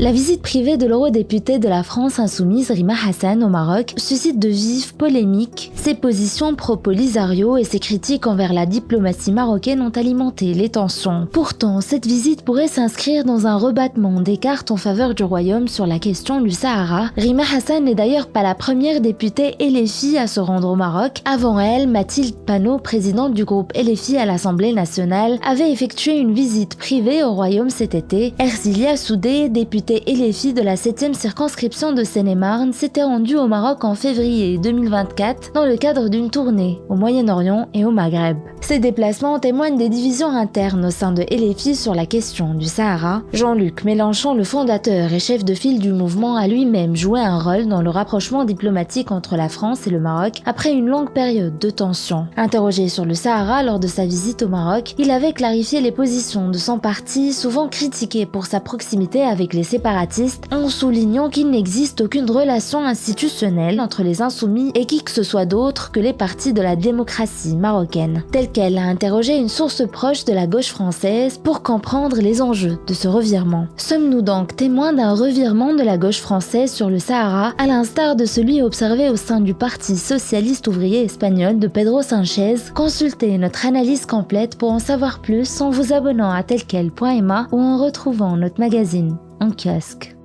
La visite privée de l'eurodéputée de la France insoumise Rima Hassan au Maroc suscite de vives polémiques. Ses positions pro-Polisario et ses critiques envers la diplomatie marocaine ont alimenté les tensions. Pourtant, cette visite pourrait s'inscrire dans un rebattement des cartes en faveur du royaume sur la question du Sahara. Rima Hassan n'est d'ailleurs pas la première députée LFI à se rendre au Maroc. Avant elle, Mathilde Panot, présidente du groupe LFI à l'Assemblée nationale, avait effectué une visite privée au royaume cet été. Erzilia Soudé, députée LFI de la 7e circonscription de Seine-et-Marne, s'était rendue au Maroc en février 2024 dans le cadre d'une tournée au Moyen-Orient et au Maghreb. Ces déplacements témoignent des divisions internes au sein de LFI sur la question du Sahara. Jean-Luc Mélenchon, le fondateur et chef de file du mouvement, a lui-même joué un rôle dans le rapprochement diplomatique entre la France et le Maroc après une longue période de tension. Interrogé sur le Sahara lors de sa visite au Maroc, il avait clarifié les positions de son parti, souvent critiqué pour sa proximité avec les séparatistes, en soulignant qu'il n'existe aucune relation institutionnelle entre les insoumis et qui que ce soit d'autre que les partis de la démocratie marocaine. Tel qu'elle a interrogé une source proche de la gauche française pour comprendre les enjeux de ce revirement. Sommes-nous donc témoins d'un revirement de la gauche française sur le Sahara, à l'instar de celui observé au sein du Parti socialiste ouvrier espagnol de Pedro Sánchez? Consultez notre analyse complète pour en savoir plus en vous abonnant à telquel.ma ou en retrouvant notre magazine en kiosque.